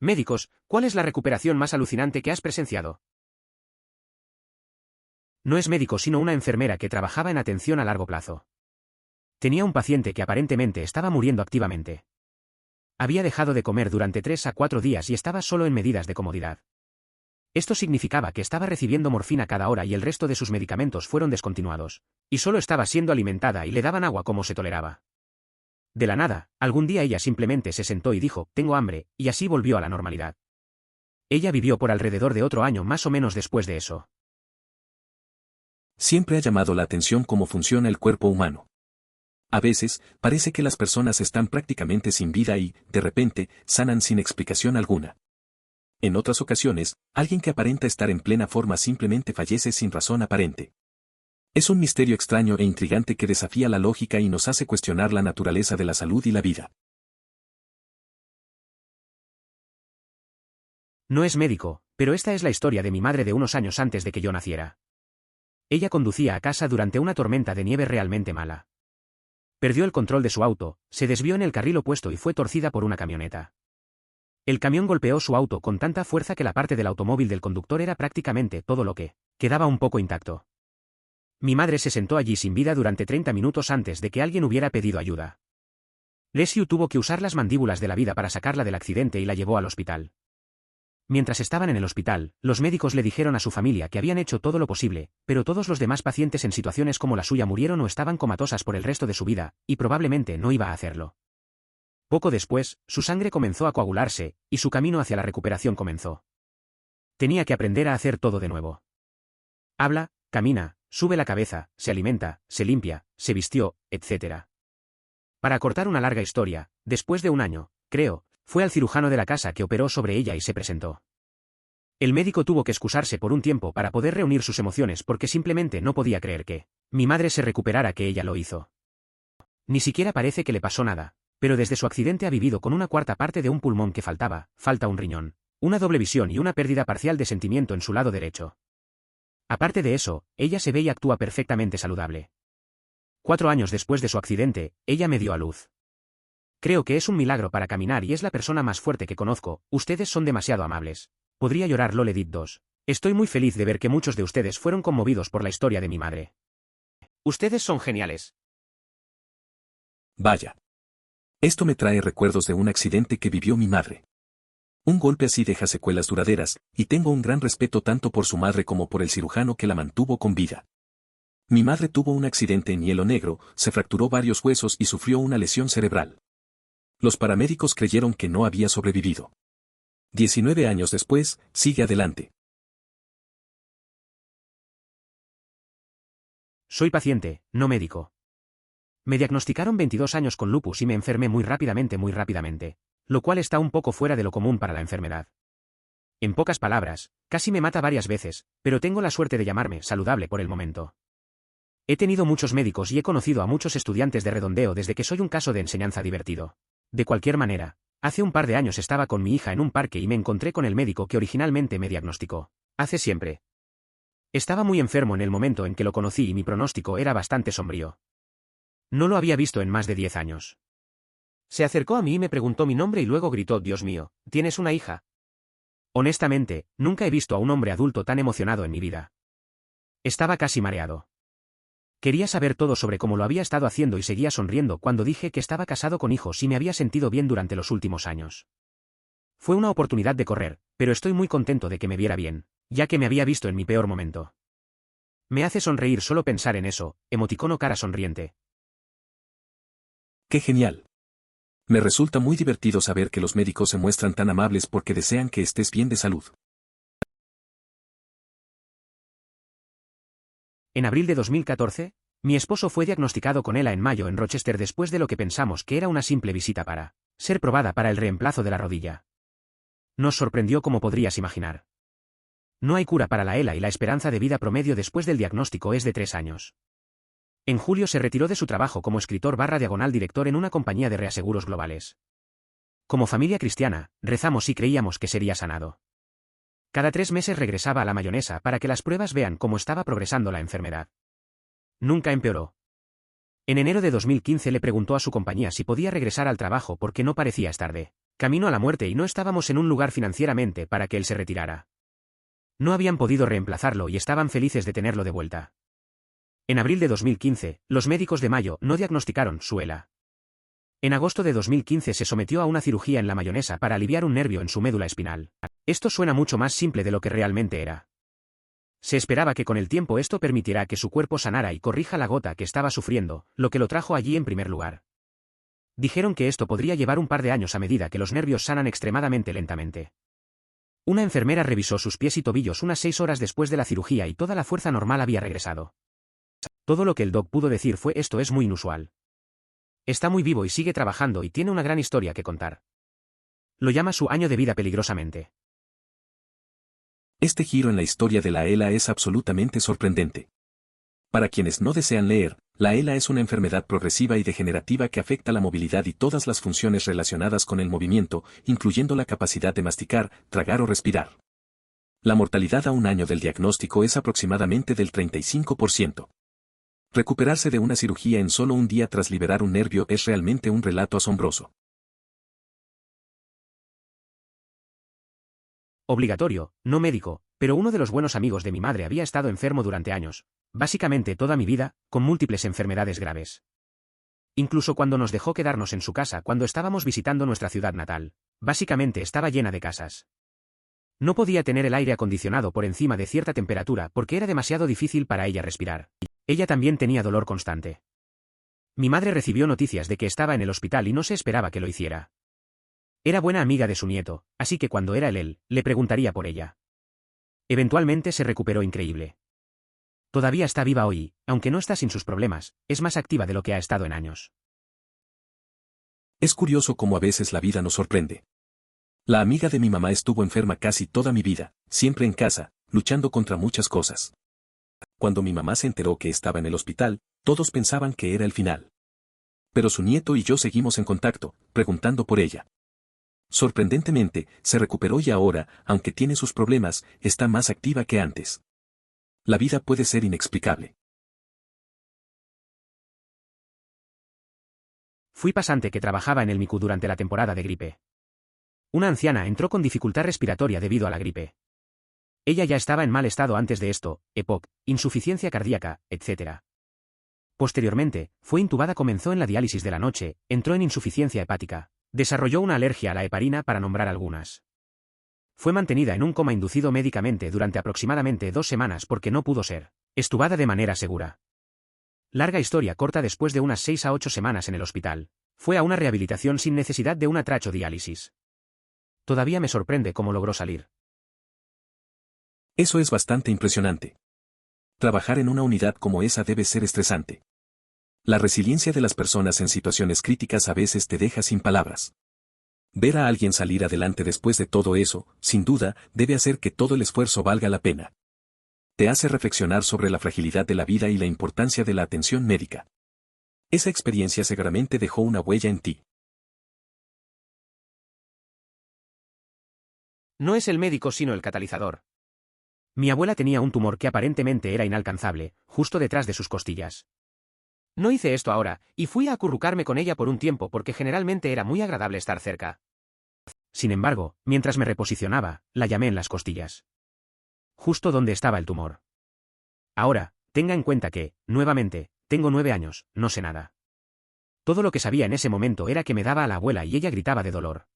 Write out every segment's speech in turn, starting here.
Médicos, ¿cuál es la recuperación más alucinante que has presenciado? No es médico sino una enfermera que trabajaba en atención a largo plazo. Tenía un paciente que aparentemente estaba muriendo activamente. Había dejado de comer durante 3 a 4 días y estaba solo en medidas de comodidad. Esto significaba que estaba recibiendo morfina cada hora y el resto de sus medicamentos fueron descontinuados, y solo estaba siendo alimentada y le daban agua como se toleraba. De la nada, algún día ella simplemente se sentó y dijo, tengo hambre, y así volvió a la normalidad. Ella vivió por alrededor de otro año más o menos después de eso. Siempre ha llamado la atención cómo funciona el cuerpo humano. A veces, parece que las personas están prácticamente sin vida y, de repente, sanan sin explicación alguna. En otras ocasiones, alguien que aparenta estar en plena forma simplemente fallece sin razón aparente. Es un misterio extraño e intrigante que desafía la lógica y nos hace cuestionar la naturaleza de la salud y la vida. No es médico, pero esta es la historia de mi madre de unos años antes de que yo naciera. Ella conducía a casa durante una tormenta de nieve realmente mala. Perdió el control de su auto, se desvió en el carril opuesto y fue torcida por una camioneta. El camión golpeó su auto con tanta fuerza que la parte del automóvil del conductor era prácticamente todo lo que quedaba un poco intacto. Mi madre se sentó allí sin vida durante 30 minutos antes de que alguien hubiera pedido ayuda. Leslie tuvo que usar las mandíbulas de la vida para sacarla del accidente y la llevó al hospital. Mientras estaban en el hospital, los médicos le dijeron a su familia que habían hecho todo lo posible, pero todos los demás pacientes en situaciones como la suya murieron o estaban comatosas por el resto de su vida, y probablemente no iba a hacerlo. Poco después, su sangre comenzó a coagularse, y su camino hacia la recuperación comenzó. Tenía que aprender a hacer todo de nuevo. Habla, camina, sube la cabeza, se alimenta, se limpia, se vistió, etc. Para cortar una larga historia, después de un año, creo, fue al cirujano de la casa que operó sobre ella y se presentó. El médico tuvo que excusarse por un tiempo para poder reunir sus emociones porque simplemente no podía creer que mi madre se recuperara, que ella lo hizo. Ni siquiera parece que le pasó nada, pero desde su accidente ha vivido con una cuarta parte de un pulmón que falta un riñón, una doble visión y una pérdida parcial de sentimiento en su lado derecho. Aparte de eso, ella se ve y actúa perfectamente saludable. 4 años después de su accidente, ella me dio a luz. Creo que es un milagro para caminar y es la persona más fuerte que conozco. Ustedes son demasiado amables. Podría llorar, Loledit 2. Estoy muy feliz de ver que muchos de ustedes fueron conmovidos por la historia de mi madre. Ustedes son geniales. Vaya. Esto me trae recuerdos de un accidente que vivió mi madre. Un golpe así deja secuelas duraderas, y tengo un gran respeto tanto por su madre como por el cirujano que la mantuvo con vida. Mi madre tuvo un accidente en Hielo Negro, se fracturó varios huesos y sufrió una lesión cerebral. Los paramédicos creyeron que no había sobrevivido. 19 años después, sigue adelante. Soy paciente, no médico. Me diagnosticaron 22 años con lupus y me enfermé muy rápidamente, lo cual está un poco fuera de lo común para la enfermedad. En pocas palabras, casi me mata varias veces, pero tengo la suerte de llamarme saludable por el momento. He tenido muchos médicos y he conocido a muchos estudiantes de redondeo desde que soy un caso de enseñanza divertido. De cualquier manera, hace un par de años estaba con mi hija en un parque y me encontré con el médico que originalmente me diagnosticó. Hace siempre. Estaba muy enfermo en el momento en que lo conocí y mi pronóstico era bastante sombrío. No lo había visto en más de 10 años. Se acercó a mí y me preguntó mi nombre y luego gritó, Dios mío, ¿tienes una hija? Honestamente, nunca he visto a un hombre adulto tan emocionado en mi vida. Estaba casi mareado. Quería saber todo sobre cómo lo había estado haciendo y seguía sonriendo cuando dije que estaba casado con hijos y me había sentido bien durante los últimos años. Fue una oportunidad de correr, pero estoy muy contento de que me viera bien, ya que me había visto en mi peor momento. Me hace sonreír solo pensar en eso, emoticono cara sonriente. ¡Qué genial! Me resulta muy divertido saber que los médicos se muestran tan amables porque desean que estés bien de salud. En abril de 2014, mi esposo fue diagnosticado con ELA en mayo en Rochester después de lo que pensamos que era una simple visita para ser probada para el reemplazo de la rodilla. Nos sorprendió como podrías imaginar. No hay cura para la ELA y la esperanza de vida promedio después del diagnóstico es de 3 años. En julio se retiró de su trabajo como escritor/director en una compañía de reaseguros globales. Como familia cristiana, rezamos y creíamos que sería sanado. Cada 3 meses regresaba a la mayonesa para que las pruebas vean cómo estaba progresando la enfermedad. Nunca empeoró. En enero de 2015 le preguntó a su compañía si podía regresar al trabajo porque no parecía estar de camino a la muerte y no estábamos en un lugar financieramente para que él se retirara. No habían podido reemplazarlo y estaban felices de tenerlo de vuelta. En abril de 2015, los médicos de Mayo no diagnosticaron su ELA. En agosto de 2015 se sometió a una cirugía en la mayonesa para aliviar un nervio en su médula espinal. Esto suena mucho más simple de lo que realmente era. Se esperaba que con el tiempo esto permitirá que su cuerpo sanara y corrija la gota que estaba sufriendo, lo que lo trajo allí en primer lugar. Dijeron que esto podría llevar un par de años a medida que los nervios sanan extremadamente lentamente. Una enfermera revisó sus pies y tobillos unas 6 horas después de la cirugía y toda la fuerza normal había regresado. Todo lo que el doc pudo decir fue: esto es muy inusual. Está muy vivo y sigue trabajando y tiene una gran historia que contar. Lo llama su año de vida peligrosamente. Este giro en la historia de la ELA es absolutamente sorprendente. Para quienes no desean leer, la ELA es una enfermedad progresiva y degenerativa que afecta la movilidad y todas las funciones relacionadas con el movimiento, incluyendo la capacidad de masticar, tragar o respirar. La mortalidad a un año del diagnóstico es aproximadamente del 35%. Recuperarse de una cirugía en solo un día tras liberar un nervio es realmente un relato asombroso. Obligatorio, no médico, pero uno de los buenos amigos de mi madre había estado enfermo durante años, básicamente toda mi vida, con múltiples enfermedades graves. Incluso cuando nos dejó quedarnos en su casa cuando estábamos visitando nuestra ciudad natal, básicamente estaba llena de casas. No podía tener el aire acondicionado por encima de cierta temperatura porque era demasiado difícil para ella respirar. Ella también tenía dolor constante. Mi madre recibió noticias de que estaba en el hospital y no se esperaba que lo hiciera. Era buena amiga de su nieto, así que cuando era él, le preguntaría por ella. Eventualmente se recuperó increíble. Todavía está viva hoy, aunque no está sin sus problemas, es más activa de lo que ha estado en años. Es curioso cómo a veces la vida nos sorprende. La amiga de mi mamá estuvo enferma casi toda mi vida, siempre en casa, luchando contra muchas cosas. Cuando mi mamá se enteró que estaba en el hospital, todos pensaban que era el final. Pero su nieto y yo seguimos en contacto, preguntando por ella. Sorprendentemente, se recuperó y ahora, aunque tiene sus problemas, está más activa que antes. La vida puede ser inexplicable. Fui pasante que trabajaba en el MICU durante la temporada de gripe. Una anciana entró con dificultad respiratoria debido a la gripe. Ella ya estaba en mal estado antes de esto, EPOC, insuficiencia cardíaca, etc. Posteriormente, fue intubada, comenzó en la diálisis de la noche, entró en insuficiencia hepática, desarrolló una alergia a la heparina para nombrar algunas. Fue mantenida en un coma inducido médicamente durante aproximadamente 2 semanas porque no pudo ser estubada de manera segura. Larga historia corta, después de unas 6 a 8 semanas en el hospital, fue a una rehabilitación sin necesidad de una trachodiálisis. Todavía me sorprende cómo logró salir. Eso es bastante impresionante. Trabajar en una unidad como esa debe ser estresante. La resiliencia de las personas en situaciones críticas a veces te deja sin palabras. Ver a alguien salir adelante después de todo eso, sin duda, debe hacer que todo el esfuerzo valga la pena. Te hace reflexionar sobre la fragilidad de la vida y la importancia de la atención médica. Esa experiencia seguramente dejó una huella en ti. No es el médico sino el catalizador. Mi abuela tenía un tumor que aparentemente era inalcanzable, justo detrás de sus costillas. No hice esto ahora, y fui a acurrucarme con ella por un tiempo porque generalmente era muy agradable estar cerca. Sin embargo, mientras me reposicionaba, la llamé en las costillas. Justo donde estaba el tumor. Ahora, tenga en cuenta que, nuevamente, tengo 9 años, no sé nada. Todo lo que sabía en ese momento era que me daba a la abuela y ella gritaba de dolor.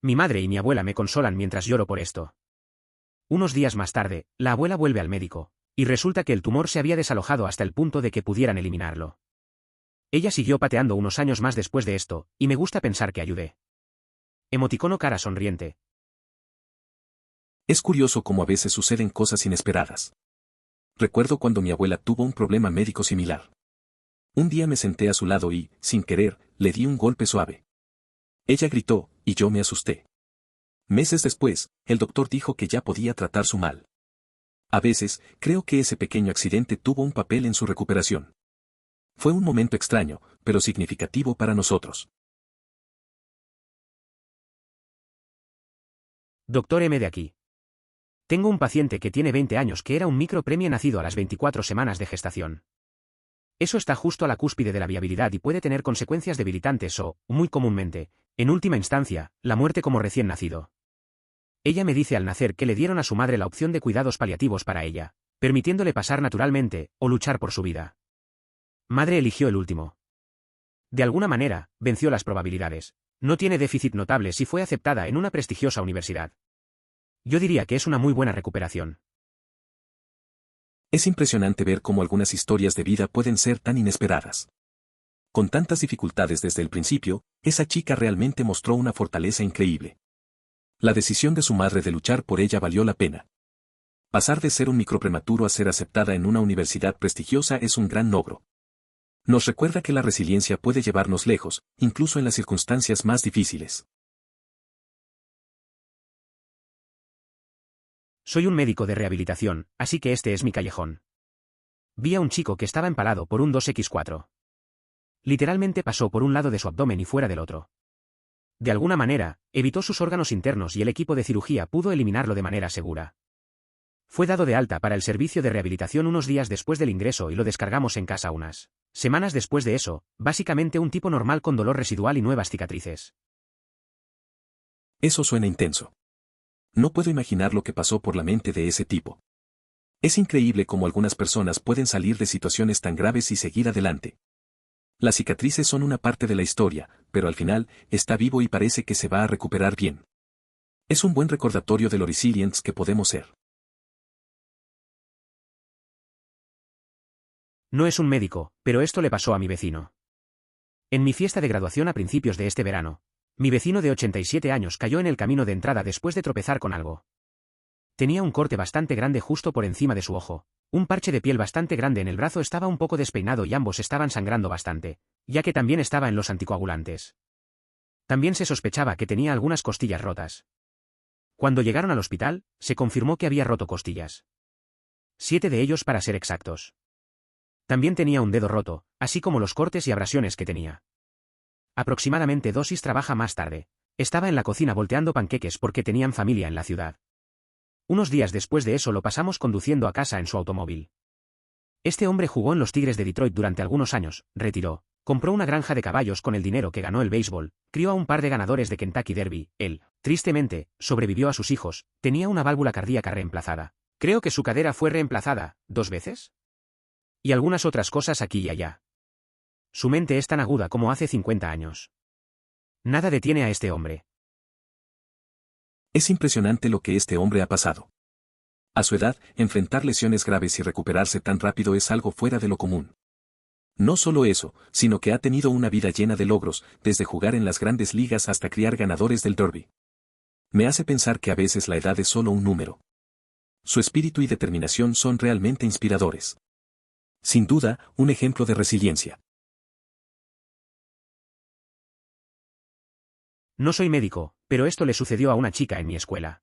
Mi madre y mi abuela me consolan mientras lloro por esto. Unos días más tarde, la abuela vuelve al médico, y resulta que el tumor se había desalojado hasta el punto de que pudieran eliminarlo. Ella siguió pateando unos años más después de esto, y me gusta pensar que ayudé. Emoticono cara sonriente. Es curioso cómo a veces suceden cosas inesperadas. Recuerdo cuando mi abuela tuvo un problema médico similar. Un día me senté a su lado y, sin querer, le di un golpe suave. Ella gritó, y yo me asusté. Meses después, el doctor dijo que ya podía tratar su mal. A veces, creo que ese pequeño accidente tuvo un papel en su recuperación. Fue un momento extraño, pero significativo para nosotros. Doctor M de aquí. Tengo un paciente que tiene 20 años que era un micropremie nacido a las 24 semanas de gestación. Eso está justo a la cúspide de la viabilidad y puede tener consecuencias debilitantes o, muy comúnmente, en última instancia, la muerte como recién nacido. Ella me dice al nacer que le dieron a su madre la opción de cuidados paliativos para ella, permitiéndole pasar naturalmente, o luchar por su vida. Madre eligió el último. De alguna manera, venció las probabilidades. No tiene déficit notable si fue aceptada en una prestigiosa universidad. Yo diría que es una muy buena recuperación. Es impresionante ver cómo algunas historias de vida pueden ser tan inesperadas. Con tantas dificultades desde el principio, esa chica realmente mostró una fortaleza increíble. La decisión de su madre de luchar por ella valió la pena. Pasar de ser un microprematuro a ser aceptada en una universidad prestigiosa es un gran logro. Nos recuerda que la resiliencia puede llevarnos lejos, incluso en las circunstancias más difíciles. Soy un médico de rehabilitación, así que este es mi callejón. Vi a un chico que estaba empalado por un 2x4. Literalmente pasó por un lado de su abdomen y fuera del otro. De alguna manera, evitó sus órganos internos y el equipo de cirugía pudo eliminarlo de manera segura. Fue dado de alta para el servicio de rehabilitación unos días después del ingreso y lo descargamos en casa unas semanas después de eso, básicamente un tipo normal con dolor residual y nuevas cicatrices. Eso suena intenso. No puedo imaginar lo que pasó por la mente de ese tipo. Es increíble cómo algunas personas pueden salir de situaciones tan graves y seguir adelante. Las cicatrices son una parte de la historia, pero al final, está vivo y parece que se va a recuperar bien. Es un buen recordatorio de lo resilientes que podemos ser. No es un médico, pero esto le pasó a mi vecino. En mi fiesta de graduación a principios de este verano, mi vecino de 87 años cayó en el camino de entrada después de tropezar con algo. Tenía un corte bastante grande justo por encima de su ojo, un parche de piel bastante grande en el brazo estaba un poco despeinado y ambos estaban sangrando bastante, ya que también estaba en los anticoagulantes. También se sospechaba que tenía algunas costillas rotas. Cuando llegaron al hospital, se confirmó que había roto costillas. 7 de ellos para ser exactos. También tenía un dedo roto, así como los cortes y abrasiones que tenía. Aproximadamente 2 horas trabaja más tarde. Estaba en la cocina volteando panqueques porque tenían familia en la ciudad. Unos días después de eso lo pasamos conduciendo a casa en su automóvil. Este hombre jugó en los Tigres de Detroit durante algunos años, retiró, compró una granja de caballos con el dinero que ganó el béisbol, crió a un par de ganadores de Kentucky Derby, él, tristemente, sobrevivió a sus hijos, tenía una válvula cardíaca reemplazada. Creo que su cadera fue reemplazada, 2 veces. Y algunas otras cosas aquí y allá. Su mente es tan aguda como hace 50 años. Nada detiene a este hombre. Es impresionante lo que este hombre ha pasado. A su edad, enfrentar lesiones graves y recuperarse tan rápido es algo fuera de lo común. No solo eso, sino que ha tenido una vida llena de logros, desde jugar en las grandes ligas hasta criar ganadores del Derby. Me hace pensar que a veces la edad es solo un número. Su espíritu y determinación son realmente inspiradores. Sin duda, un ejemplo de resiliencia. No soy médico, pero esto le sucedió a una chica en mi escuela.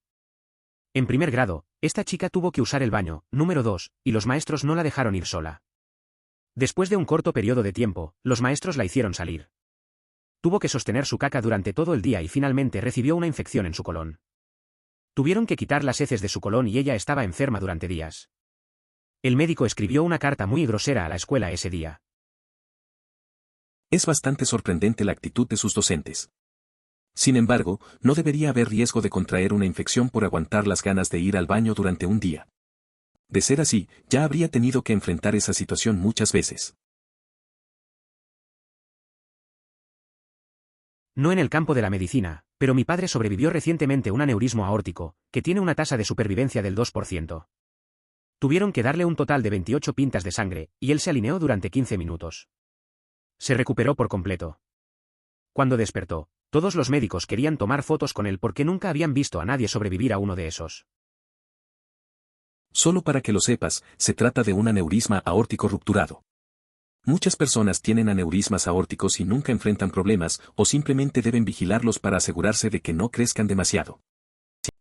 En primer grado, esta chica tuvo que usar el baño, número 2, y los maestros no la dejaron ir sola. Después de un corto periodo de tiempo, los maestros la hicieron salir. Tuvo que sostener su caca durante todo el día y finalmente recibió una infección en su colon. Tuvieron que quitar las heces de su colon y ella estaba enferma durante días. El médico escribió una carta muy grosera a la escuela ese día. Es bastante sorprendente la actitud de sus docentes. Sin embargo, no debería haber riesgo de contraer una infección por aguantar las ganas de ir al baño durante un día. De ser así, ya habría tenido que enfrentar esa situación muchas veces. No en el campo de la medicina, pero mi padre sobrevivió recientemente a un aneurismo aórtico, que tiene una tasa de supervivencia del 2%. Tuvieron que darle un total de 28 pintas de sangre, y él se alineó durante 15 minutos. Se recuperó por completo. Cuando despertó, todos los médicos querían tomar fotos con él porque nunca habían visto a nadie sobrevivir a uno de esos. Solo para que lo sepas, se trata de un aneurisma aórtico rupturado. Muchas personas tienen aneurismas aórticos y nunca enfrentan problemas o simplemente deben vigilarlos para asegurarse de que no crezcan demasiado.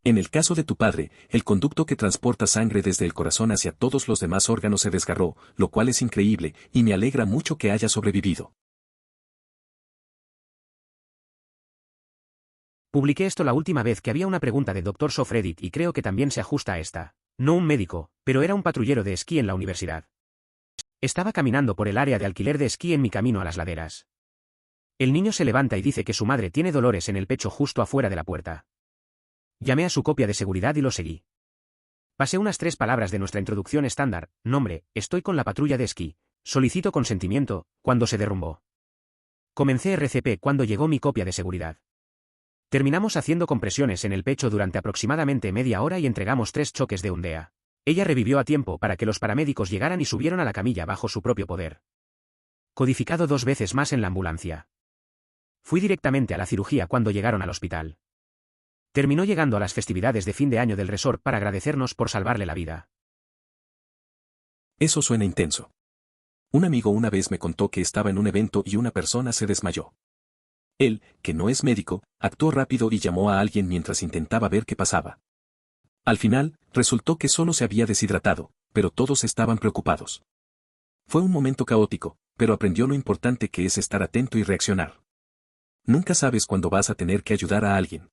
En el caso de tu padre, el conducto que transporta sangre desde el corazón hacia todos los demás órganos se desgarró, lo cual es increíble, y me alegra mucho que haya sobrevivido. Publiqué esto la última vez que había una pregunta de Dr. Sofredit y creo que también se ajusta a esta. No un médico, pero era un patrullero de esquí en la universidad. Estaba caminando por el área de alquiler de esquí en mi camino a las laderas. El niño se levanta y dice que su madre tiene dolores en el pecho justo afuera de la puerta. Llamé a su copia de seguridad y lo seguí. Pasé unas 3 palabras de nuestra introducción estándar: nombre, estoy con la patrulla de esquí, solicito consentimiento, cuando se derrumbó. Comencé RCP cuando llegó mi copia de seguridad. Terminamos haciendo compresiones en el pecho durante aproximadamente media hora y entregamos 3 choques de Undea. Ella revivió a tiempo para que los paramédicos llegaran y subieron a la camilla bajo su propio poder. Codificado 2 veces más en la ambulancia. Fui directamente a la cirugía cuando llegaron al hospital. Terminó llegando a las festividades de fin de año del resort para agradecernos por salvarle la vida. Eso suena intenso. Un amigo una vez me contó que estaba en un evento y una persona se desmayó. Él, que no es médico, actuó rápido y llamó a alguien mientras intentaba ver qué pasaba. Al final, resultó que solo se había deshidratado, pero todos estaban preocupados. Fue un momento caótico, pero aprendió lo importante que es estar atento y reaccionar. Nunca sabes cuándo vas a tener que ayudar a alguien.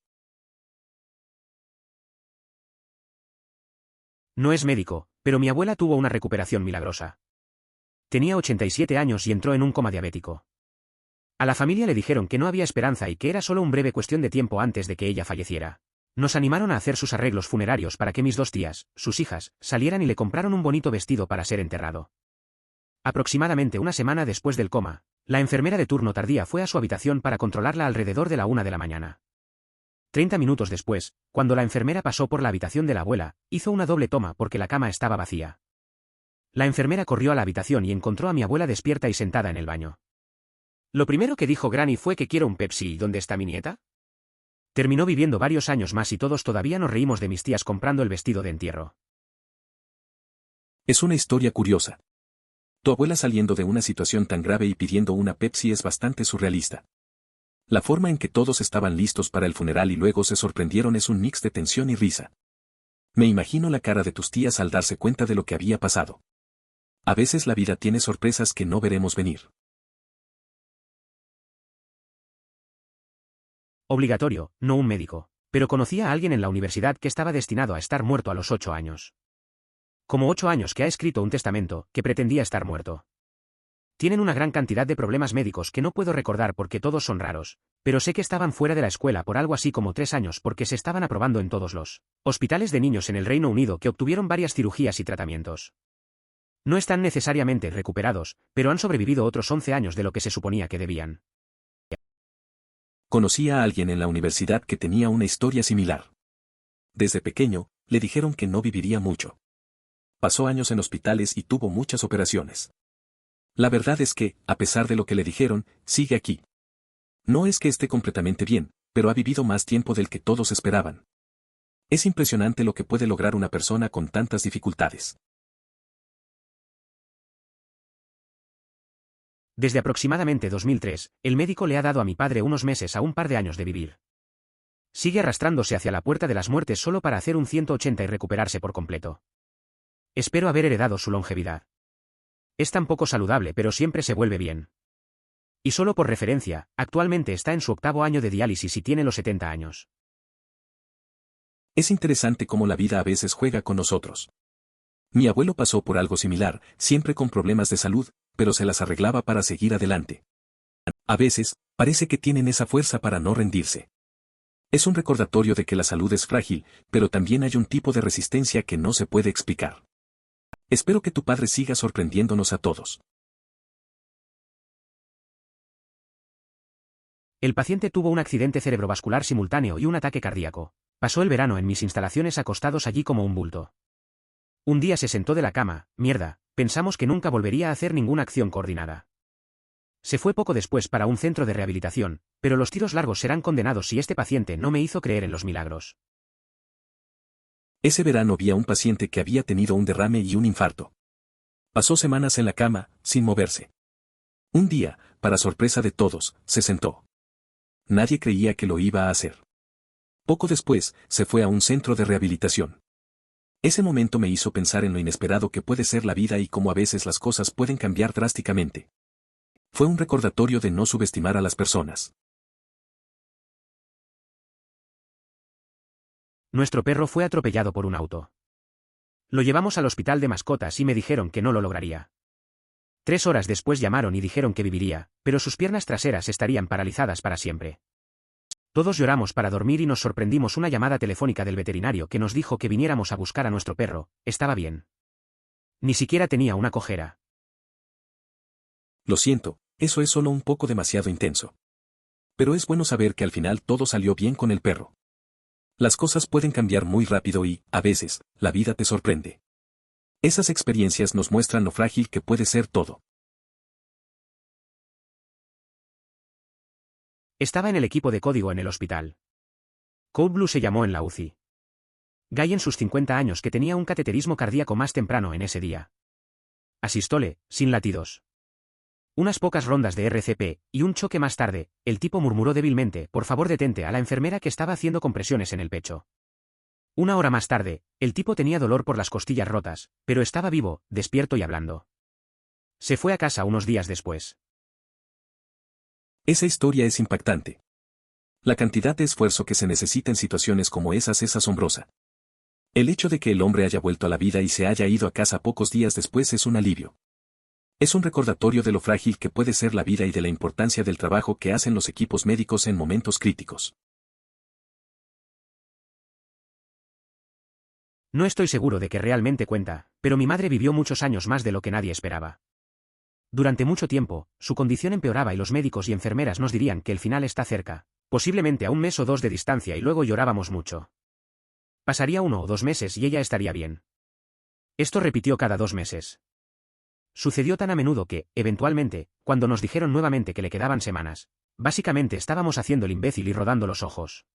No es médico, pero mi abuela tuvo una recuperación milagrosa. Tenía 87 años y entró en un coma diabético. A la familia le dijeron que no había esperanza y que era solo una breve cuestión de tiempo antes de que ella falleciera. Nos animaron a hacer sus arreglos funerarios para que mis 2 tías, sus hijas, salieran y le compraron un bonito vestido para ser enterrado. Aproximadamente una semana después del coma, la enfermera de turno tardía fue a su habitación para controlarla alrededor de la 1 de la mañana. 30 minutos después, cuando la enfermera pasó por la habitación de la abuela, hizo una doble toma porque la cama estaba vacía. La enfermera corrió a la habitación y encontró a mi abuela despierta y sentada en el baño. Lo primero que dijo Granny fue que quiero un Pepsi. ¿Y dónde está mi nieta? Terminó viviendo varios años más y todos todavía nos reímos de mis tías comprando el vestido de entierro. Es una historia curiosa. Tu abuela saliendo de una situación tan grave y pidiendo una Pepsi es bastante surrealista. La forma en que todos estaban listos para el funeral y luego se sorprendieron es un mix de tensión y risa. Me imagino la cara de tus tías al darse cuenta de lo que había pasado. A veces la vida tiene sorpresas que no veremos venir. Obligatorio, no un médico, pero conocía a alguien en la universidad que estaba destinado a estar muerto a los 8 años. Como 8 años que ha escrito un testamento que pretendía estar muerto. Tienen una gran cantidad de problemas médicos que no puedo recordar porque todos son raros, pero sé que estaban fuera de la escuela por algo así como 3 años porque se estaban aprobando en todos los hospitales de niños en el Reino Unido que obtuvieron varias cirugías y tratamientos. No están necesariamente recuperados, pero han sobrevivido otros 11 años de lo que se suponía que debían. Conocí a alguien en la universidad que tenía una historia similar. Desde pequeño, le dijeron que no viviría mucho. Pasó años en hospitales y tuvo muchas operaciones. La verdad es que, a pesar de lo que le dijeron, sigue aquí. No es que esté completamente bien, pero ha vivido más tiempo del que todos esperaban. Es impresionante lo que puede lograr una persona con tantas dificultades. Desde aproximadamente 2003, el médico le ha dado a mi padre unos meses a un par de años de vivir. Sigue arrastrándose hacia la puerta de las muertes solo para hacer un 180 y recuperarse por completo. Espero haber heredado su longevidad. Es tan poco saludable pero siempre se vuelve bien. Y solo por referencia, actualmente está en su 8º año de diálisis y tiene los 70 años. Es interesante cómo la vida a veces juega con nosotros. Mi abuelo pasó por algo similar, siempre con problemas de salud, pero se las arreglaba para seguir adelante. A veces, parece que tienen esa fuerza para no rendirse. Es un recordatorio de que la salud es frágil, pero también hay un tipo de resistencia que no se puede explicar. Espero que tu padre siga sorprendiéndonos a todos. El paciente tuvo un accidente cerebrovascular simultáneo y un ataque cardíaco. Pasó el verano en mis instalaciones acostados allí como un bulto. Un día se sentó de la cama, mierda, pensamos que nunca volvería a hacer ninguna acción coordinada. Se fue poco después para un centro de rehabilitación, pero los tiros largos serán condenados si este paciente no me hizo creer en los milagros. Ese verano vi a un paciente que había tenido un derrame y un infarto. Pasó semanas en la cama, sin moverse. Un día, para sorpresa de todos, se sentó. Nadie creía que lo iba a hacer. Poco después, se fue a un centro de rehabilitación. Ese momento me hizo pensar en lo inesperado que puede ser la vida y cómo a veces las cosas pueden cambiar drásticamente. Fue un recordatorio de no subestimar a las personas. Nuestro perro fue atropellado por un auto. Lo llevamos al hospital de mascotas y me dijeron que no lo lograría. 3 horas después llamaron y dijeron que viviría, pero sus piernas traseras estarían paralizadas para siempre. Todos lloramos para dormir y nos sorprendimos una llamada telefónica del veterinario que nos dijo que viniéramos a buscar a nuestro perro. Estaba bien. Ni siquiera tenía una cojera. Lo siento, eso es solo un poco demasiado intenso. Pero es bueno saber que al final todo salió bien con el perro. Las cosas pueden cambiar muy rápido y, a veces, la vida te sorprende. Esas experiencias nos muestran lo frágil que puede ser todo. Estaba en el equipo de código en el hospital. Code Blue se llamó en la UCI. Guy en sus 50 años que tenía un cateterismo cardíaco más temprano en ese día. Asistole, sin latidos. Unas pocas rondas de RCP, y un choque más tarde, el tipo murmuró débilmente, por favor detente a la enfermera que estaba haciendo compresiones en el pecho. 1 hora más tarde, el tipo tenía dolor por las costillas rotas, pero estaba vivo, despierto y hablando. Se fue a casa unos días después. Esa historia es impactante. La cantidad de esfuerzo que se necesita en situaciones como esas es asombrosa. El hecho de que el hombre haya vuelto a la vida y se haya ido a casa pocos días después es un alivio. Es un recordatorio de lo frágil que puede ser la vida y de la importancia del trabajo que hacen los equipos médicos en momentos críticos. No estoy seguro de que realmente cuenta, pero mi madre vivió muchos años más de lo que nadie esperaba. Durante mucho tiempo, su condición empeoraba y los médicos y enfermeras nos dirían que el final está cerca, posiblemente a 1 mes o 2 de distancia y luego llorábamos mucho. Pasaría 1 o 2 meses y ella estaría bien. Esto repitió cada 2 meses. Sucedió tan a menudo que, eventualmente, cuando nos dijeron nuevamente que le quedaban semanas, básicamente estábamos haciendo el imbécil y rodando los ojos.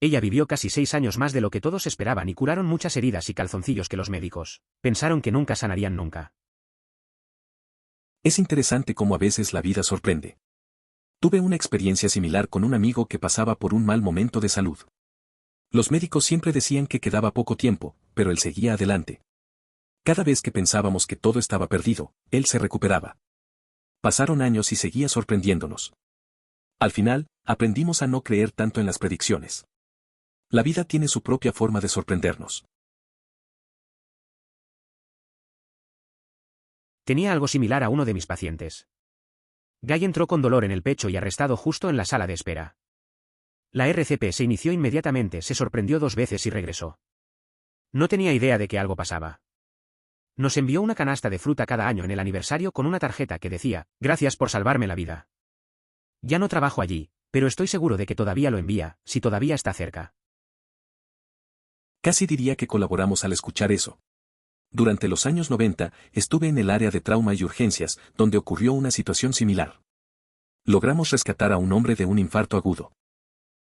Ella vivió casi 6 años más de lo que todos esperaban y curaron muchas heridas y calzoncillos que los médicos pensaron que nunca sanarían nunca. Es interesante cómo a veces la vida sorprende. Tuve una experiencia similar con un amigo que pasaba por un mal momento de salud. Los médicos siempre decían que quedaba poco tiempo, pero él seguía adelante. Cada vez que pensábamos que todo estaba perdido, él se recuperaba. Pasaron años y seguía sorprendiéndonos. Al final, aprendimos a no creer tanto en las predicciones. La vida tiene su propia forma de sorprendernos. Tenía algo similar a uno de mis pacientes. Guy entró con dolor en el pecho y arrestado justo en la sala de espera. La RCP se inició inmediatamente, se sorprendió 2 veces y regresó. No tenía idea de que algo pasaba. Nos envió una canasta de fruta cada año en el aniversario con una tarjeta que decía, gracias por salvarme la vida. Ya no trabajo allí, pero estoy seguro de que todavía lo envía, si todavía está cerca. Casi diría que colaboramos al escuchar eso. Durante los años 90, estuve en el área de trauma y urgencias, donde ocurrió una situación similar. Logramos rescatar a un hombre de un infarto agudo.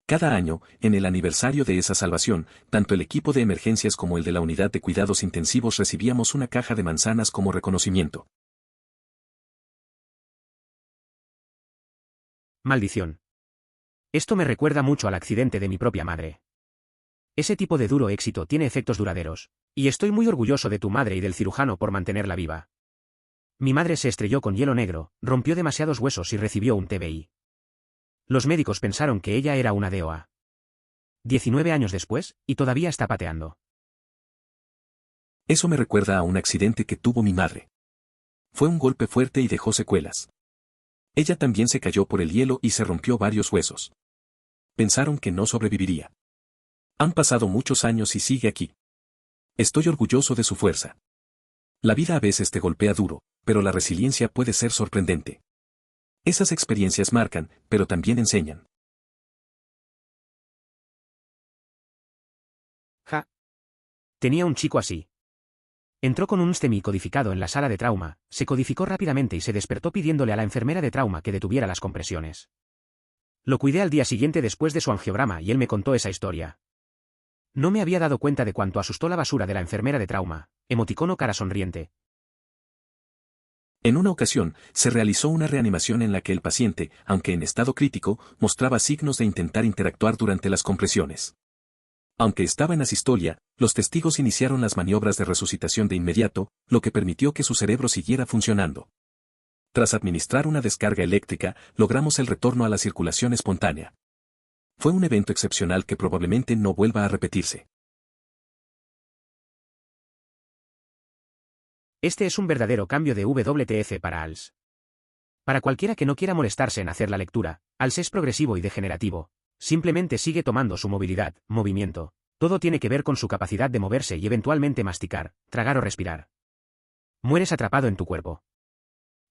Cada año, en el aniversario de esa salvación, tanto el equipo de emergencias como el de la unidad de cuidados intensivos recibíamos una caja de manzanas como reconocimiento. Maldición. Esto me recuerda mucho al accidente de mi propia madre. Ese tipo de duro éxito tiene efectos duraderos, y estoy muy orgulloso de tu madre y del cirujano por mantenerla viva. Mi madre se estrelló con hielo negro, rompió demasiados huesos y recibió un TBI. Los médicos pensaron que ella era una DOA. 19 años después, y todavía está pateando. Eso me recuerda a un accidente que tuvo mi madre. Fue un golpe fuerte y dejó secuelas. Ella también se cayó por el hielo y se rompió varios huesos. Pensaron que no sobreviviría. Han pasado muchos años y sigue aquí. Estoy orgulloso de su fuerza. La vida a veces te golpea duro, pero la resiliencia puede ser sorprendente. Esas experiencias marcan, pero también enseñan. Ja. Tenía un chico así. Entró con un STEMI codificado en la sala de trauma, se codificó rápidamente y se despertó pidiéndole a la enfermera de trauma que detuviera las compresiones. Lo cuidé al día siguiente después de su angiograma y él me contó esa historia. No me había dado cuenta de cuánto asustó la basura de la enfermera de trauma, emoticono cara sonriente. En una ocasión, se realizó una reanimación en la que el paciente, aunque en estado crítico, mostraba signos de intentar interactuar durante las compresiones. Aunque estaba en asistolia, los testigos iniciaron las maniobras de resucitación de inmediato, lo que permitió que su cerebro siguiera funcionando. Tras administrar una descarga eléctrica, logramos el retorno a la circulación espontánea. Fue un evento excepcional que probablemente no vuelva a repetirse. Este es un verdadero cambio de WTF para ALS. Para cualquiera que no quiera molestarse en hacer la lectura, ALS es progresivo y degenerativo. Simplemente sigue tomando su movilidad, movimiento. Todo tiene que ver con su capacidad de moverse y eventualmente masticar, tragar o respirar. Mueres atrapado en tu cuerpo.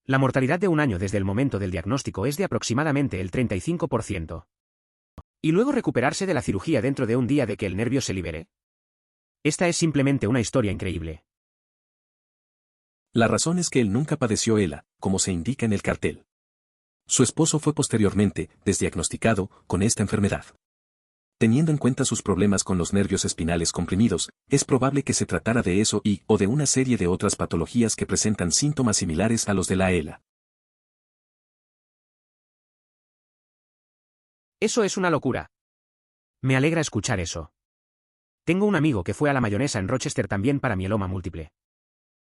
La mortalidad de un año desde el momento del diagnóstico es de aproximadamente el 35%. ¿Y luego recuperarse de la cirugía dentro de un día de que el nervio se libere? Esta es simplemente una historia increíble. La razón es que él nunca padeció ELA, como se indica en el cartel. Su esposo fue posteriormente desdiagnosticado con esta enfermedad. Teniendo en cuenta sus problemas con los nervios espinales comprimidos, es probable que se tratara de eso o de una serie de otras patologías que presentan síntomas similares a los de la ELA. Eso es una locura. Me alegra escuchar eso. Tengo un amigo que fue a la mayonesa en Rochester también para mieloma múltiple.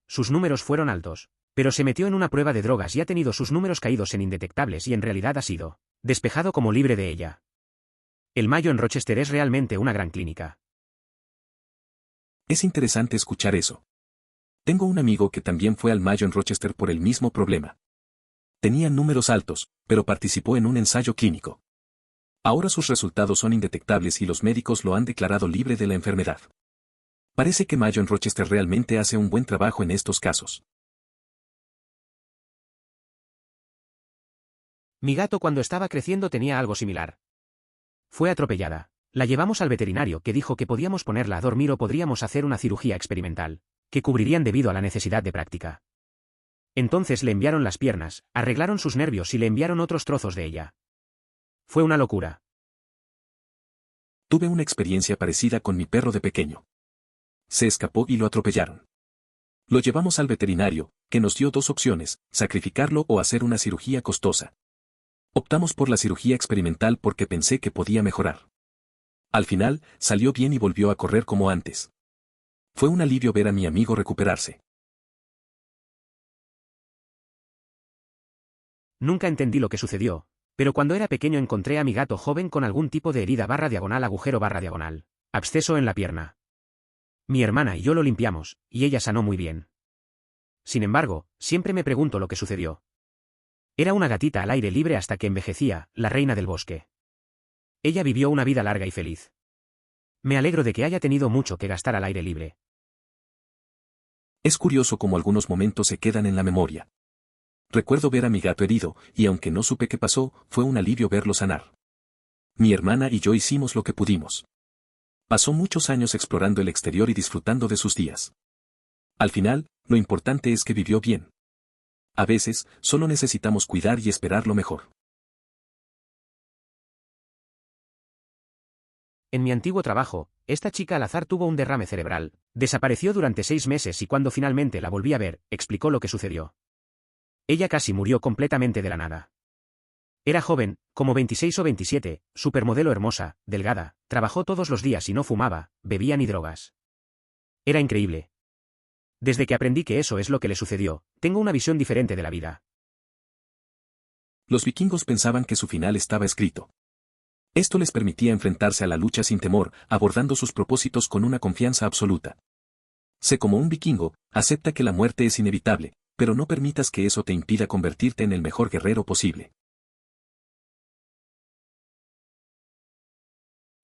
Sus números fueron altos, pero se metió en una prueba de drogas y ha tenido sus números caídos en indetectables y en realidad ha sido despejado como libre de ella. El Mayo en Rochester es realmente una gran clínica. Es interesante escuchar eso. Tengo un amigo que también fue al Mayo en Rochester por el mismo problema. Tenía números altos, pero participó en un ensayo clínico. Ahora sus resultados son indetectables y los médicos lo han declarado libre de la enfermedad. Parece que Mayo en Rochester realmente hace un buen trabajo en estos casos. Mi gato cuando estaba creciendo tenía algo similar. Fue atropellada. La llevamos al veterinario que dijo que podíamos ponerla a dormir o podríamos hacer una cirugía experimental, que cubrirían debido a la necesidad de práctica. Entonces le enviaron las piernas, arreglaron sus nervios y le enviaron otros trozos de ella. Fue una locura. Tuve una experiencia parecida con mi perro de pequeño. Se escapó y lo atropellaron. Lo llevamos al veterinario, que nos dio dos opciones, sacrificarlo o hacer una cirugía costosa. Optamos por la cirugía experimental porque pensé que podía mejorar. Al final, salió bien y volvió a correr como antes. Fue un alivio ver a mi amigo recuperarse. Nunca entendí lo que sucedió, pero cuando era pequeño encontré a mi gato joven con algún tipo de herida /agujero/diagonal, absceso en la pierna. Mi hermana y yo lo limpiamos, y ella sanó muy bien. Sin embargo, siempre me pregunto lo que sucedió. Era una gatita al aire libre hasta que envejecía, la reina del bosque. Ella vivió una vida larga y feliz. Me alegro de que haya tenido mucho que gastar al aire libre. Es curioso cómo algunos momentos se quedan en la memoria. Recuerdo ver a mi gato herido, y aunque no supe qué pasó, fue un alivio verlo sanar. Mi hermana y yo hicimos lo que pudimos. Pasó muchos años explorando el exterior y disfrutando de sus días. Al final, lo importante es que vivió bien. A veces, solo necesitamos cuidar y esperar lo mejor. En mi antiguo trabajo, esta chica al azar tuvo un derrame cerebral, desapareció durante 6 meses y cuando finalmente la volví a ver, explicó lo que sucedió. Ella casi murió completamente de la nada. Era joven, como 26 o 27, supermodelo hermosa, delgada, trabajó todos los días y no fumaba, bebía ni drogas. Era increíble. Desde que aprendí que eso es lo que le sucedió, tengo una visión diferente de la vida. Los vikingos pensaban que su final estaba escrito. Esto les permitía enfrentarse a la lucha sin temor, abordando sus propósitos con una confianza absoluta. Sé como un vikingo, acepta que la muerte es inevitable, pero no permitas que eso te impida convertirte en el mejor guerrero posible.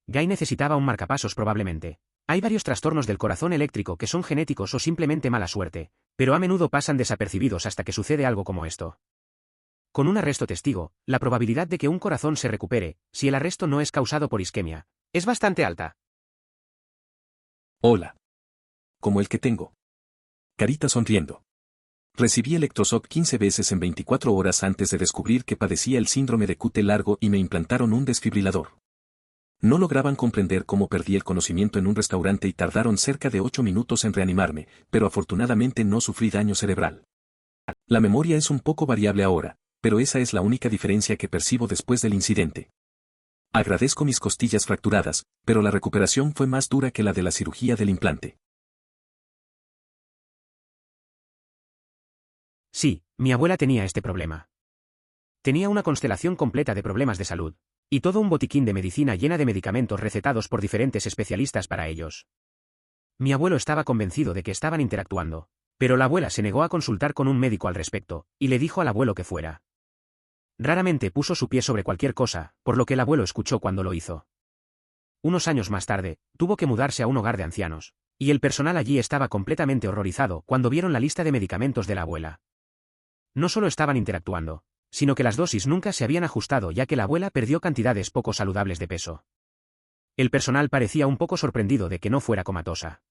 Guy necesitaba un marcapasos probablemente. Hay varios trastornos del corazón eléctrico que son genéticos o simplemente mala suerte, pero a menudo pasan desapercibidos hasta que sucede algo como esto. Con un arresto testigo, la probabilidad de que un corazón se recupere, si el arresto no es causado por isquemia, es bastante alta. Hola. Como el que tengo. Carita sonriendo. Recibí electroshock 15 veces en 24 horas antes de descubrir que padecía el síndrome de QT largo y me implantaron un desfibrilador. No lograban comprender cómo perdí el conocimiento en un restaurante y tardaron cerca de 8 minutos en reanimarme, pero afortunadamente no sufrí daño cerebral. La memoria es un poco variable ahora, pero esa es la única diferencia que percibo después del incidente. Agradezco mis costillas fracturadas, pero la recuperación fue más dura que la de la cirugía del implante. Sí, mi abuela tenía este problema. Tenía una constelación completa de problemas de salud, y todo un botiquín de medicina llena de medicamentos recetados por diferentes especialistas para ellos. Mi abuelo estaba convencido de que estaban interactuando, Pero la abuela se negó a consultar con un médico al respecto, y le dijo al abuelo que fuera. Raramente puso su pie sobre cualquier cosa, por lo que el abuelo escuchó cuando lo hizo. Unos años más tarde, tuvo que mudarse a un hogar de ancianos, y el personal allí estaba completamente horrorizado cuando vieron la lista de medicamentos de la abuela. No solo estaban interactuando, sino que las dosis nunca se habían ajustado ya que la abuela perdió cantidades poco saludables de peso. El personal parecía un poco sorprendido de que no fuera comatosa.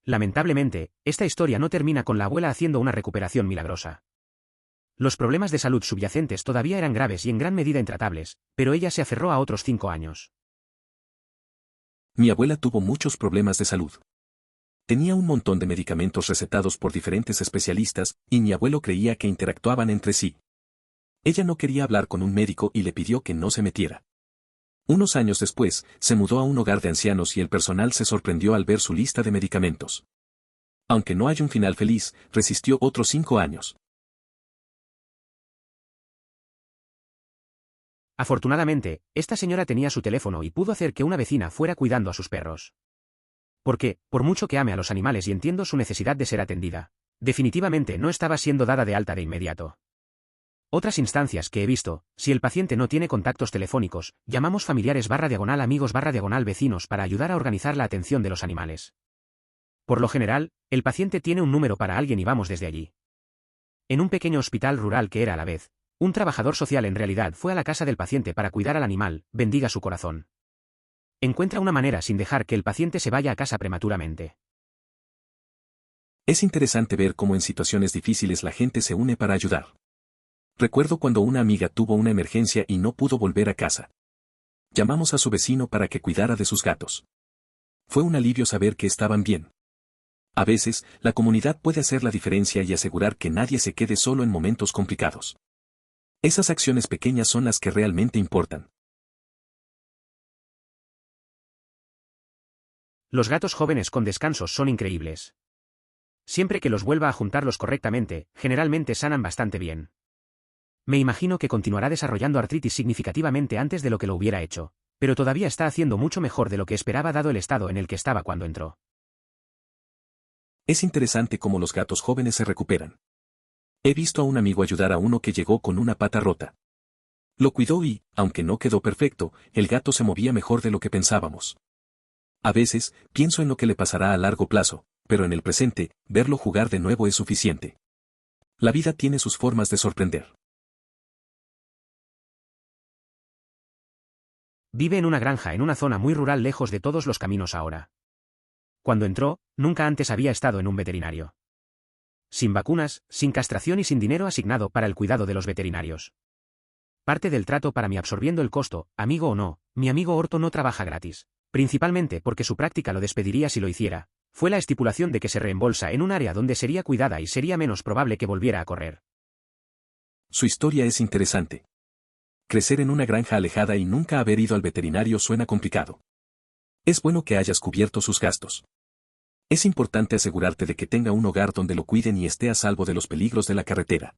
Lamentablemente, esta historia no termina con la abuela haciendo una recuperación milagrosa. Los problemas de salud subyacentes todavía eran graves y en gran medida intratables, pero ella se aferró a otros 5 años. Mi abuela tuvo muchos problemas de salud. Tenía un montón de medicamentos recetados por diferentes especialistas, y mi abuelo creía que interactuaban entre sí. Ella no quería hablar con un médico y le pidió que no se metiera. Unos años después, se mudó a un hogar de ancianos y el personal se sorprendió al ver su lista de medicamentos. Aunque no hay un final feliz, resistió otros 5 años. Afortunadamente, esta señora tenía su teléfono y pudo hacer que una vecina fuera cuidando a sus perros. Porque, por mucho que ame a los animales y entiendo su necesidad de ser atendida, definitivamente no estaba siendo dada de alta de inmediato. Otras instancias que he visto, si el paciente no tiene contactos telefónicos, llamamos familiares / amigos / vecinos para ayudar a organizar la atención de los animales. Por lo general, el paciente tiene un número para alguien y vamos desde allí. En un pequeño hospital rural que era a la vez, un trabajador social en realidad fue a la casa del paciente para cuidar al animal, bendiga su corazón. Encuentra una manera sin dejar que el paciente se vaya a casa prematuramente. Es interesante ver cómo en situaciones difíciles la gente se une para ayudar. Recuerdo cuando una amiga tuvo una emergencia y no pudo volver a casa. Llamamos a su vecino para que cuidara de sus gatos. Fue un alivio saber que estaban bien. A veces, la comunidad puede hacer la diferencia y asegurar que nadie se quede solo en momentos complicados. Esas acciones pequeñas son las que realmente importan. Los gatos jóvenes con descansos son increíbles. Siempre que los vuelva a juntarlos correctamente, generalmente sanan bastante bien. Me imagino que continuará desarrollando artritis significativamente antes de lo que lo hubiera hecho, pero todavía está haciendo mucho mejor de lo que esperaba dado el estado en el que estaba cuando entró. Es interesante cómo los gatos jóvenes se recuperan. He visto a un amigo ayudar a uno que llegó con una pata rota. Lo cuidó y, aunque no quedó perfecto, el gato se movía mejor de lo que pensábamos. A veces, pienso en lo que le pasará a largo plazo, pero en el presente, verlo jugar de nuevo es suficiente. La vida tiene sus formas de sorprender. Vive en una granja en una zona muy rural lejos de todos los caminos ahora. Cuando entró, nunca antes había estado en un veterinario. Sin vacunas, sin castración y sin dinero asignado para el cuidado de los veterinarios. Parte del trato para mí absorbiendo el costo, amigo o no, mi amigo Orto no trabaja gratis. Principalmente porque su práctica lo despediría si lo hiciera, fue la estipulación de que se reembolsa en un área donde sería cuidada y sería menos probable que volviera a correr. Su historia es interesante. Crecer en una granja alejada y nunca haber ido al veterinario suena complicado. Es bueno que hayas cubierto sus gastos. Es importante asegurarte de que tenga un hogar donde lo cuiden y esté a salvo de los peligros de la carretera.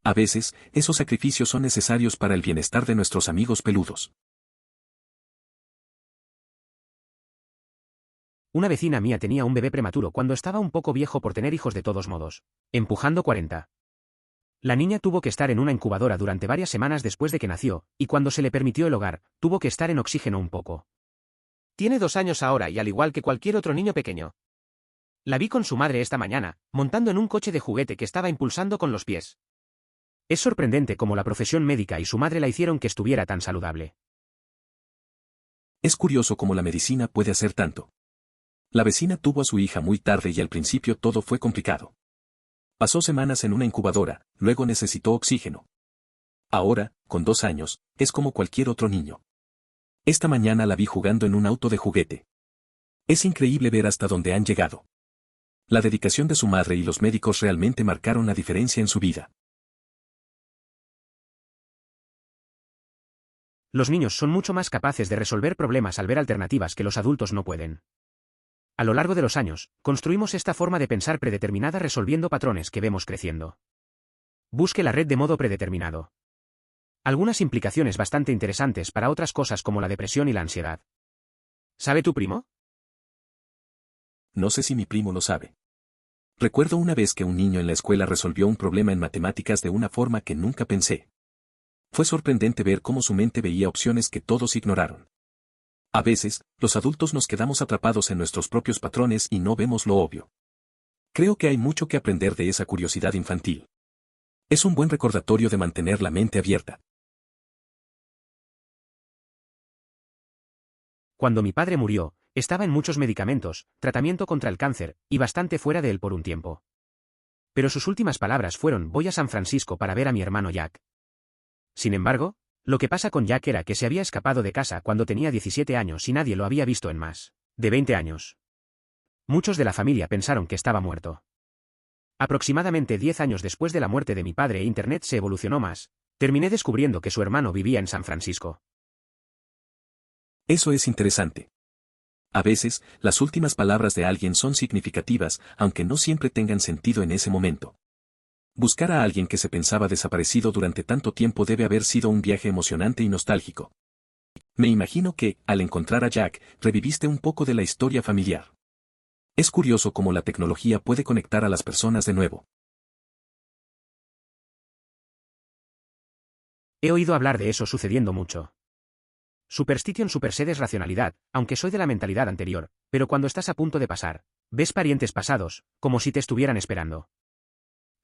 A veces, esos sacrificios son necesarios para el bienestar de nuestros amigos peludos. Una vecina mía tenía un bebé prematuro cuando estaba un poco viejo por tener hijos de todos modos. Empujando 40. La niña tuvo que estar en una incubadora durante varias semanas después de que nació, y cuando se le permitió el hogar, tuvo que estar en oxígeno un poco. Tiene 2 años ahora y al igual que cualquier otro niño pequeño. La vi con su madre esta mañana, montando en un coche de juguete que estaba impulsando con los pies. Es sorprendente cómo la profesión médica y su madre la hicieron que estuviera tan saludable. Es curioso cómo la medicina puede hacer tanto. La vecina tuvo a su hija muy tarde y al principio todo fue complicado. Pasó semanas en una incubadora, luego necesitó oxígeno. Ahora, con 2 años, es como cualquier otro niño. Esta mañana la vi jugando en un auto de juguete. Es increíble ver hasta dónde han llegado. La dedicación de su madre y los médicos realmente marcaron la diferencia en su vida. Los niños son mucho más capaces de resolver problemas al ver alternativas que los adultos no pueden. A lo largo de los años, construimos esta forma de pensar predeterminada resolviendo patrones que vemos creciendo. Busque la red de modo predeterminado. Algunas implicaciones bastante interesantes para otras cosas como la depresión y la ansiedad. ¿Sabe tu primo? No sé si mi primo lo sabe. Recuerdo una vez que un niño en la escuela resolvió un problema en matemáticas de una forma que nunca pensé. Fue sorprendente ver cómo su mente veía opciones que todos ignoraron. A veces, los adultos nos quedamos atrapados en nuestros propios patrones y no vemos lo obvio. Creo que hay mucho que aprender de esa curiosidad infantil. Es un buen recordatorio de mantener la mente abierta. Cuando mi padre murió, estaba en muchos medicamentos, tratamiento contra el cáncer, y bastante fuera de él por un tiempo. Pero sus últimas palabras fueron: voy a San Francisco para ver a mi hermano Jack. Sin embargo, lo que pasa con Jack era que se había escapado de casa cuando tenía 17 años y nadie lo había visto en más de 20 años. Muchos de la familia pensaron que estaba muerto. Aproximadamente 10 años después de la muerte de mi padre, Internet se evolucionó más. Terminé descubriendo que su hermano vivía en San Francisco. Eso es interesante. A veces, las últimas palabras de alguien son significativas, aunque no siempre tengan sentido en ese momento. Buscar a alguien que se pensaba desaparecido durante tanto tiempo debe haber sido un viaje emocionante y nostálgico. Me imagino que, al encontrar a Jack, reviviste un poco de la historia familiar. Es curioso cómo la tecnología puede conectar a las personas de nuevo. He oído hablar de eso sucediendo mucho. Superstition supersede es racionalidad, aunque soy de la mentalidad anterior, pero cuando estás a punto de pasar, ves parientes pasados, como si te estuvieran esperando.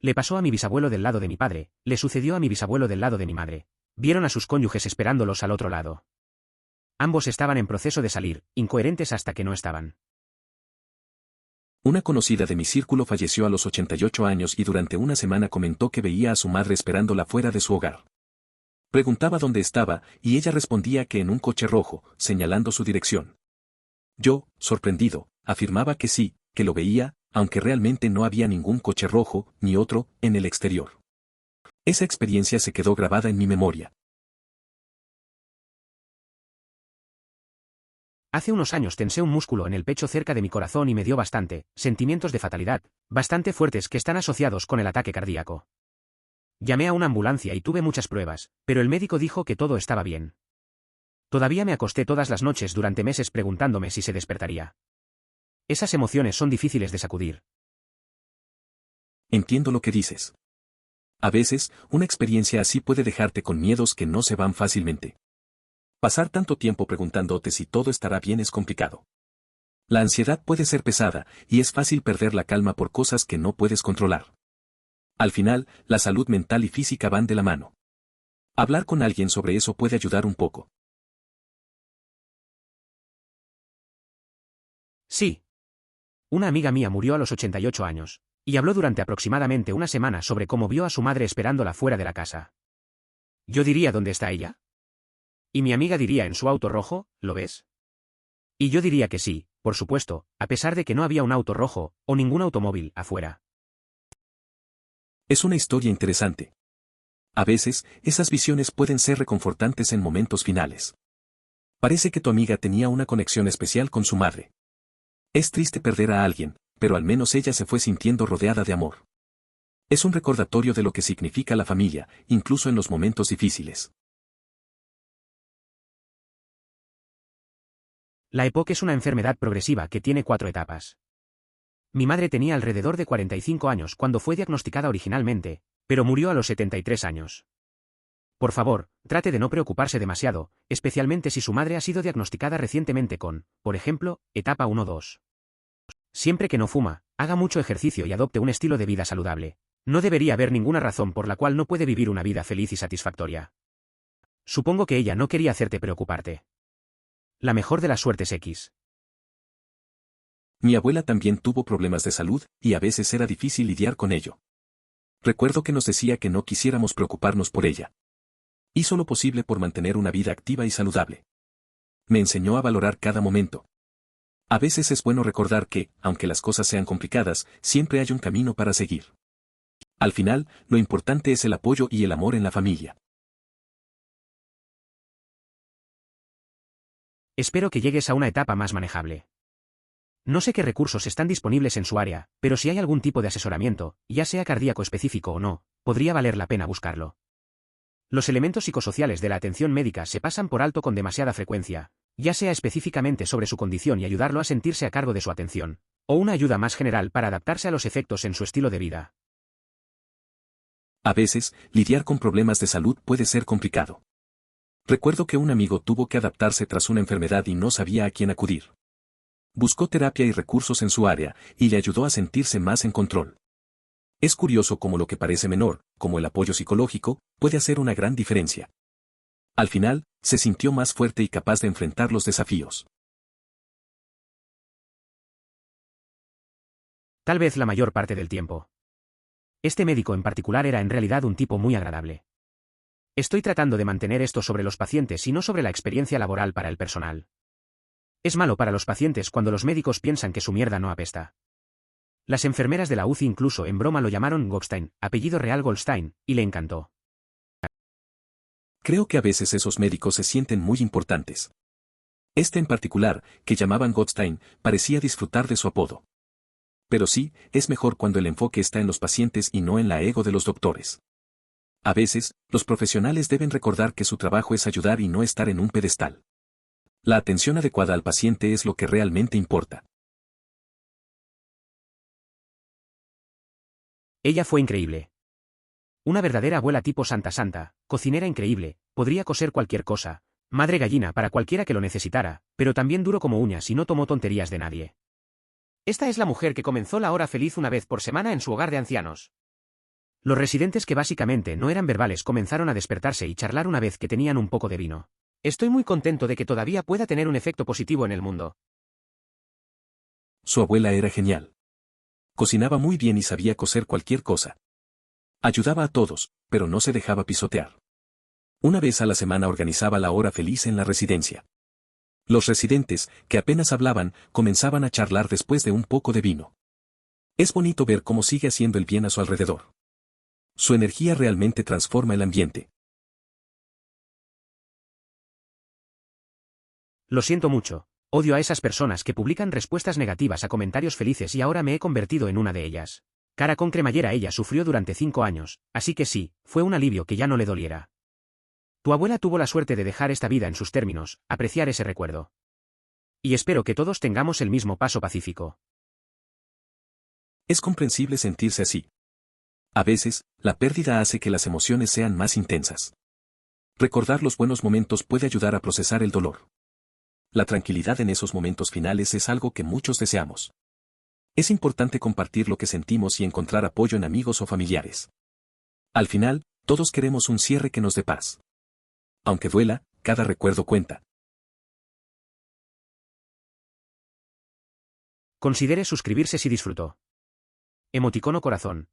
Le pasó a mi bisabuelo del lado de mi padre, le sucedió a mi bisabuelo del lado de mi madre. Vieron a sus cónyuges esperándolos al otro lado. Ambos estaban en proceso de salir, incoherentes hasta que no estaban. Una conocida de mi círculo falleció a los 88 años y durante una semana comentó que veía a su madre esperándola fuera de su hogar. Preguntaba dónde estaba, y ella respondía que en un coche rojo, señalando su dirección. Yo, sorprendido, afirmaba que sí, que lo veía, aunque realmente no había ningún coche rojo, ni otro, en el exterior. Esa experiencia se quedó grabada en mi memoria. Hace unos años tensé un músculo en el pecho cerca de mi corazón y me dio sentimientos de fatalidad, bastante fuertes que están asociados con el ataque cardíaco. Llamé a una ambulancia y tuve muchas pruebas, pero el médico dijo que todo estaba bien. Todavía me acosté todas las noches durante meses preguntándome si se despertaría. Esas emociones son difíciles de sacudir. Entiendo lo que dices. A veces, una experiencia así puede dejarte con miedos que no se van fácilmente. Pasar tanto tiempo preguntándote si todo estará bien es complicado. La ansiedad puede ser pesada, y es fácil perder la calma por cosas que no puedes controlar. Al final, la salud mental y física van de la mano. Hablar con alguien sobre eso puede ayudar un poco. Sí. Una amiga mía murió a los 88 años, y habló durante aproximadamente una semana sobre cómo vio a su madre esperándola fuera de la casa. Yo diría: ¿dónde está ella? Y mi amiga diría: en su auto rojo, ¿lo ves? Y yo diría que sí, por supuesto, a pesar de que no había un auto rojo, o ningún automóvil, afuera. Es una historia interesante. A veces, esas visiones pueden ser reconfortantes en momentos finales. Parece que tu amiga tenía una conexión especial con su madre. Es triste perder a alguien, pero al menos ella se fue sintiendo rodeada de amor. Es un recordatorio de lo que significa la familia, incluso en los momentos difíciles. La EPOC es una enfermedad progresiva que tiene 4 etapas. Mi madre tenía alrededor de 45 años cuando fue diagnosticada originalmente, pero murió a los 73 años. Por favor, trate de no preocuparse demasiado, especialmente si su madre ha sido diagnosticada recientemente con, por ejemplo, etapa 1-2. Siempre que no fuma, haga mucho ejercicio y adopte un estilo de vida saludable. No debería haber ninguna razón por la cual no puede vivir una vida feliz y satisfactoria. Supongo que ella no quería hacerte preocuparte. La mejor de las suertes, X. Mi abuela también tuvo problemas de salud, y a veces era difícil lidiar con ello. Recuerdo que nos decía que no quisiéramos preocuparnos por ella. Hizo lo posible por mantener una vida activa y saludable. Me enseñó a valorar cada momento. A veces es bueno recordar que, aunque las cosas sean complicadas, siempre hay un camino para seguir. Al final, lo importante es el apoyo y el amor en la familia. Espero que llegues a una etapa más manejable. No sé qué recursos están disponibles en su área, pero si hay algún tipo de asesoramiento, ya sea cardíaco específico o no, podría valer la pena buscarlo. Los elementos psicosociales de la atención médica se pasan por alto con demasiada frecuencia, ya sea específicamente sobre su condición y ayudarlo a sentirse a cargo de su atención, O una ayuda más general para adaptarse a los efectos en su estilo de vida. A veces, lidiar con problemas de salud puede ser complicado. Recuerdo que un amigo tuvo que adaptarse tras una enfermedad y no sabía a quién acudir. Buscó terapia y recursos en su área, y le ayudó a sentirse más en control. Es curioso cómo lo que parece menor, como el apoyo psicológico, puede hacer una gran diferencia. Al final, se sintió más fuerte y capaz de enfrentar los desafíos. Tal vez la mayor parte del tiempo. Este médico en particular era en realidad un tipo muy agradable. Estoy tratando de mantener esto sobre los pacientes y no sobre la experiencia laboral para el personal. Es malo para los pacientes cuando los médicos piensan que su mierda no apesta. Las enfermeras de la UCI incluso en broma lo llamaron Goldstein, apellido real Goldstein, y le encantó. Creo que a veces esos médicos se sienten muy importantes. Este en particular, que llamaban Goldstein, parecía disfrutar de su apodo. Pero sí, es mejor cuando el enfoque está en los pacientes y no en la ego de los doctores. A veces, los profesionales deben recordar que su trabajo es ayudar y no estar en un pedestal. La atención adecuada al paciente es lo que realmente importa. Ella fue increíble. Una verdadera abuela tipo Santa Santa, cocinera increíble, podría coser cualquier cosa, madre gallina para cualquiera que lo necesitara, pero también duro como uñas y no tomó tonterías de nadie. Esta es la mujer que comenzó la hora feliz una vez por semana en su hogar de ancianos. Los residentes que básicamente no eran verbales comenzaron a despertarse y charlar una vez que tenían un poco de vino. Estoy muy contento de que todavía pueda tener un efecto positivo en el mundo. Su abuela era genial. Cocinaba muy bien y sabía coser cualquier cosa. Ayudaba a todos, pero no se dejaba pisotear. Una vez a la semana organizaba la hora feliz en la residencia. Los residentes, que apenas hablaban, comenzaban a charlar después de un poco de vino. Es bonito ver cómo sigue haciendo el bien a su alrededor. Su energía realmente transforma el ambiente. Lo siento mucho. Odio a esas personas que publican respuestas negativas a comentarios felices y ahora me he convertido en una de ellas. Cara con cremallera ella sufrió durante 5 años, así que sí, fue un alivio que ya no le doliera. Tu abuela tuvo la suerte de dejar esta vida en sus términos, apreciar ese recuerdo. Y espero que todos tengamos el mismo paso pacífico. Es comprensible sentirse así. A veces, la pérdida hace que las emociones sean más intensas. Recordar los buenos momentos puede ayudar a procesar el dolor. La tranquilidad en esos momentos finales es algo que muchos deseamos. Es importante compartir lo que sentimos y encontrar apoyo en amigos o familiares. Al final, todos queremos un cierre que nos dé paz. Aunque duela, cada recuerdo cuenta. Considere suscribirse si disfrutó. Emoticono corazón.